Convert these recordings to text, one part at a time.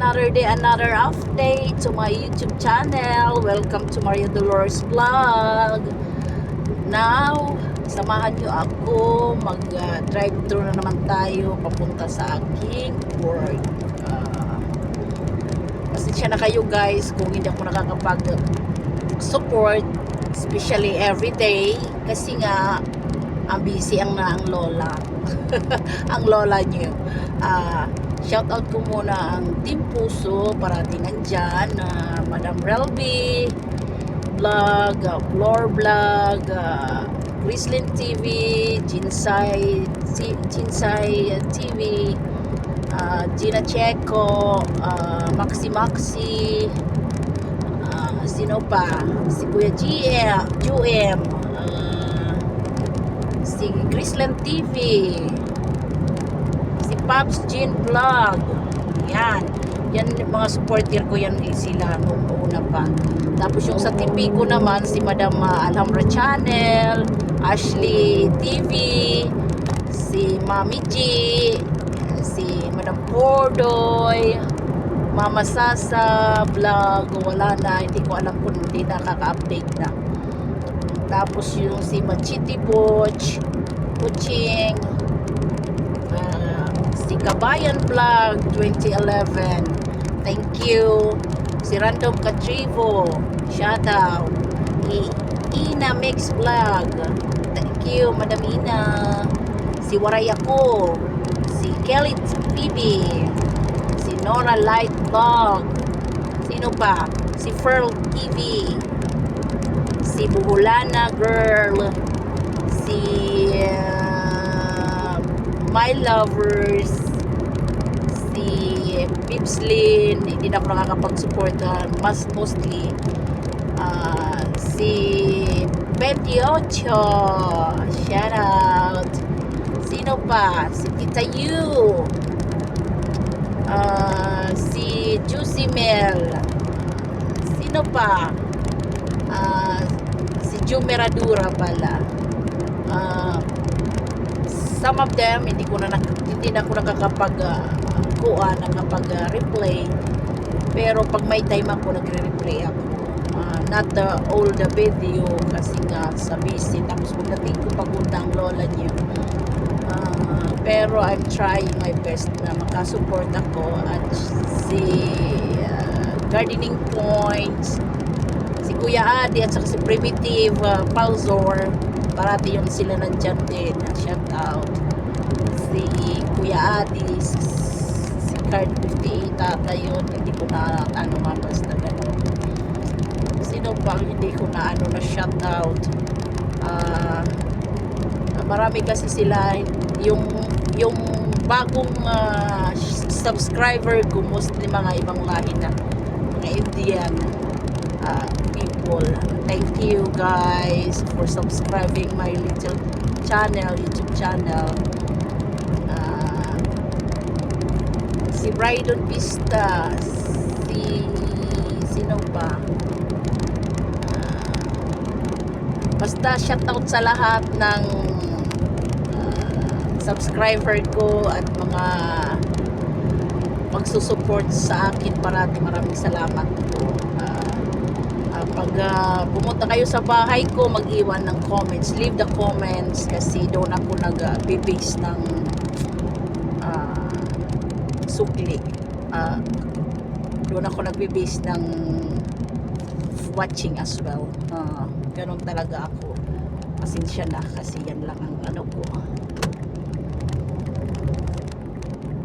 another day, another update to my YouTube channel. Welcome to Maria Dolores Vlog. Now, samahan nyo ako. Mag-drive-thru na naman tayo papunta sa aking work. Pasensya na kayo guys kung hindi ako nakakapag-support, especially everyday. Kasi nga, ang busy ang lola. Ang lola nyo. Shout out ko muna ang Team Puso, parating nandyan, Madam Relby Vlog, Floor Vlog, Grislin TV, Jinsai TV, Gina Checo, Maxi, sino pa? Si Kuya GM, si Grislin TV, Pops Jean Vlog. Yan mga supporter ko yan, sila nung una pa. Tapos yung sa TV ko naman, si Madam Alhambra Channel, Ashley TV, si Mami G, si Madam Pordoy, Mama Sasa Vlog. Wala na, hindi ko alam kung hindi nakaka-update na. Tapos yung si Machiti Butch Kuching, si Kabayan Vlog 2011, thank you. Si Random Katrivo, shout out. Ina Mix Vlog, thank you Madam Ina. Si Waray Ako, si Kelly TV, si Nora Light Vlog, sino pa? Si Ferl TV, si Buhulana Girl, si My Lovers, si Pipslin, hindi na ako nakakapag-support mostly, si 28, shout out. Sino pa? Si Tita Yu, si Juicy Mel, sino pa? Si Jumeradura pala. Some of them hindi na ako nakapag-replay, pero pag may time ako nagre-replay ako, not all the video kasi nga sa busy. Tapos pagdating ko pagunta ang lola niyo, pero I'm trying my best na makasupport ako. At si Gardening Points, si Kuya Adi at saka si Primitive Palzor, parati yun sila nandyan din. Shout out. Si Kuya Adi, si Card 58 tata yun, hindi ko na mapas na gano'n. Sino pang hindi ko na shout out? Marami kasi sila, yung bagong subscriber ko, mostly mga ibang lahi na, mga Indian people. Thank you guys for subscribing my little channel, YouTube channel. Si Brydon Pista, sino pa? Basta shoutout sa lahat ng subscriber ko at mga magsusupport sa akin parati. Maraming salamat po. Pag pumunta kayo sa bahay ko, mag-iwan ng comments, leave the comments, kasi doon ako nag-base ng sukli. Doon ako nag-base ng watching as well. Ganun talaga ako. Pasensya na kasi yan lang ang ko.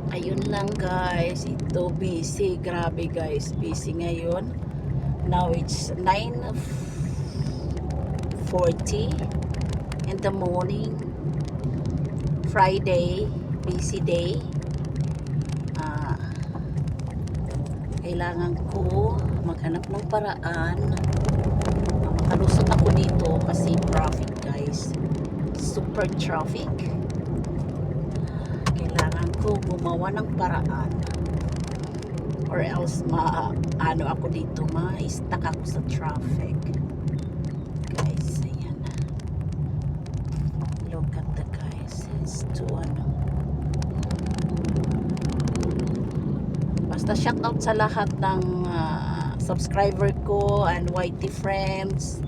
Ayun lang guys, ito busy, grabe guys, busy ngayon. Now it's 9:40 in the morning, Friday, busy day. Kailangan ko maghanap ng paraan makalusot ako dito kasi traffic guys, super traffic. Kailangan ko gumawa ng paraan or else ako dito, ma-stuck ako sa traffic guys. Ayan, look at the guys, it's too Basta shoutout sa lahat ng subscriber ko and YT friends.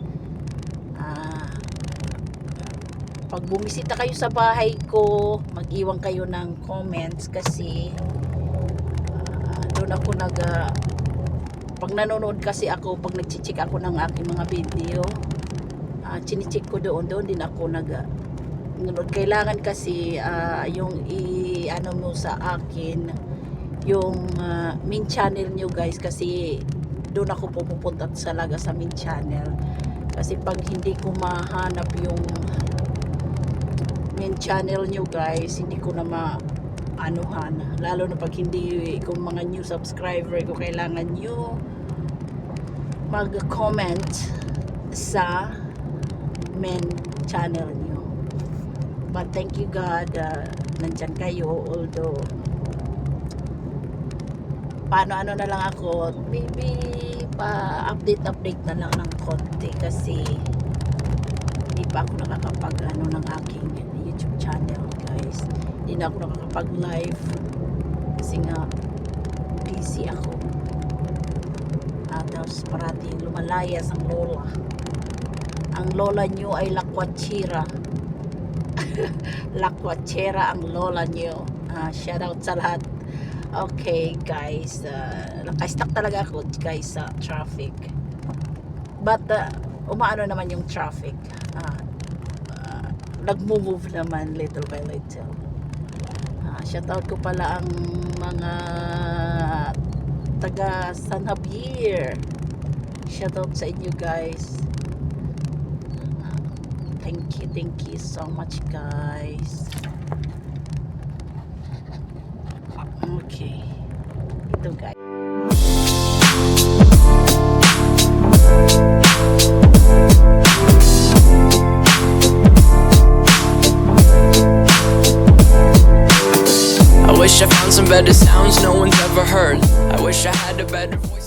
Pag bumisita kayo sa bahay ko, mag-iwan kayo ng comments kasi doon ako pag nanonood kasi ako, pag nag-check ako ng aking mga video, chinicheck ko doon din ako nanonood. Kailangan kasi yung ano mo sa akin, yung main channel nyo guys, kasi doon ako pupunta talaga sa main channel. Kasi pag hindi ko mahanap yung main channel nyo guys, hindi ko na maanuhan, lalo na pag hindi, kung mga new subscriber ko, kailangan nyo mag-comment sa main channel nyo. But thank you God, nandyan kayo, although paano na lang ako, maybe pa-update na lang ng konti kasi hindi pa ako nakakapag ng aking YouTube channel guys. Hindi na ako nakakapag live kasi nga busy ako. Tapos parating lumalayas ang lola. Ang lola nyo ay lakwachira. Lakwachera ang lola nyo. Shout out sa lahat. Okay guys, naka-stuck talaga ako guys sa traffic, but umaano naman yung traffic, nag-move naman little by little. Shoutout ko pala ang mga taga San Javier, shoutout sa inyo guys. Thank you so much guys. Okay, ito guys. I wish I found some better sounds no one's ever heard. I wish I had a better voice.